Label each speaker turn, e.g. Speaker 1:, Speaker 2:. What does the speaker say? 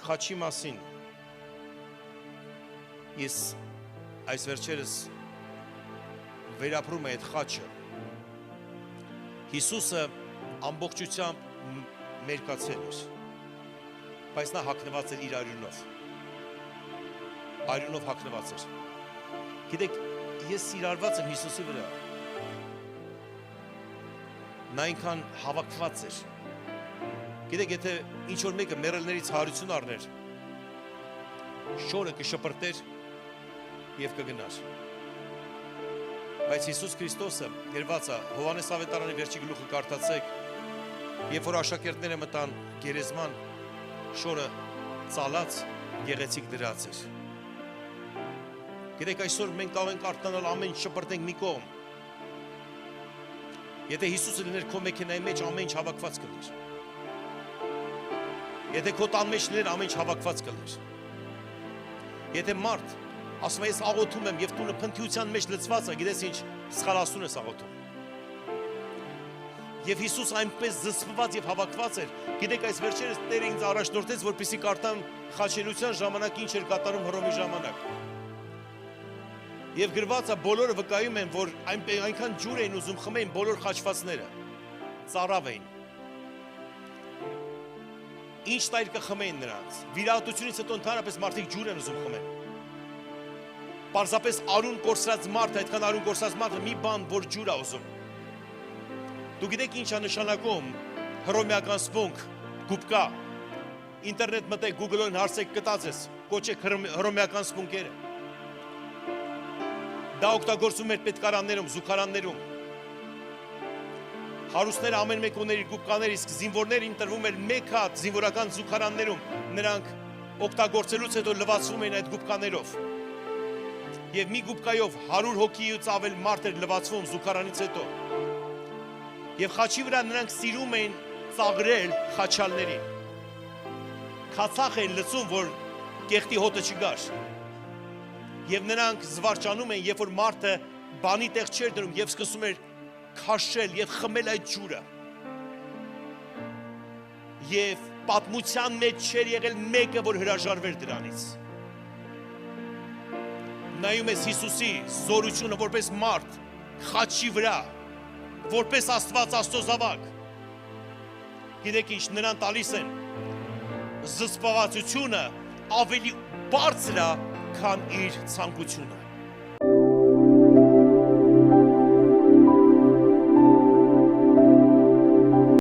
Speaker 1: խաչի մասին ես այս վերջերս վերապրում է այդ խաչը Հիսուսը ամբողջությամբ մերկացել էր բայց նա հագնված էր իր արյունով հագնված էր գիտեք ես սիրարված եմ Հիսուսի վրա նա այնքան հավաքված էր գիտեք եթե ինչ որ մեկը մեռելներից հարություն առներ շորը կշպրտեր եւ կգնար բայց Հիսուս Քրիստոսը գրված է Հովհաննես ավետարանի վերջի գլուխը կարդացեք երբ որ աշակերտները մտան գերեզման շորը ծալած գեղեցիկ դրած էր գիտեք այսօր մենք կարող ենք արտանալ ամեն ինչ շպրտենք մի կողմ եթե Հիսուսը լիներ քո մեքենայի մեջ ամեն ինչ հավաքված կլներ եթե քո տան մեջ լիներ ամեն ինչ հավաքված կլներ եթե մարդ ասում է ես աղոթում եմ եւ տունը փնթիության մեջ լցված է գիտես ինչ սխալացուն ես աղոթում եւ Հիսուս այնպես զսպված եւ հավաքված էր գիտեք այս վերջերս Տերը ինձ առաջնորդեց որպեսզի կարդամ խաչելության ժամանակ ինչ էր կատարում Հռոմի ժամանակ եւ գրված է բոլորը վկայում են որ այնքան ջուր էին ուզում խմեին բոլոր խաչվածները ծարավ էին ինչ տայր կխմեին նրանց վիրահատությունից հետո ընդհանրապես մարդիկ ջուր են ուզում խմեն պարզապես արուն կորսրած մարդը այդքան արուն կորսրած մարդը մի բան որ ջուր է ուզում դու գիտեք ինչ է նշանակում հռոմեական սպունգ գուբկա ինտերնետ մտեք Google-ին հարցեք կտած ես կոչեք հռոմեական սպունգերը դա օգտագործում էր պետքարաններում զուգարաններում հարուստները ամեն մեկ ուներ իր գուբկաներ իսկ զինվորներին տրվում էր մեկ հատ զինվորական զուգարաններում նրանք օգտագործելուց հետո լվացվում էին այդ գուբկաներով եւ մի գուբկայով 100 հոգիից ավել մարդ էր լվացվում զուգարանից հետո եւ խաչի վրա նրանք սիրում էին ծաղրել խաչալներին քացախ էին լցում որ կեղտի հոտը չգար եւ նրանք զվարճանում են երբ որ մարդը բանի տեղ չէր դնում եւ սկսում էր քաշել եւ խմել այդ ջուրը եւ պատմության մեջ չէր եղել մեկը որ հրաժարվեր դրանից նայում ես Հիսուսի զորությունը որպես մարդ խաչի վրա որպես Աստված Աստծո զավակ գիտեք ինչ նրան տալիս են զսպվածությունը ավելի բարձր է քան իր ցանկությունը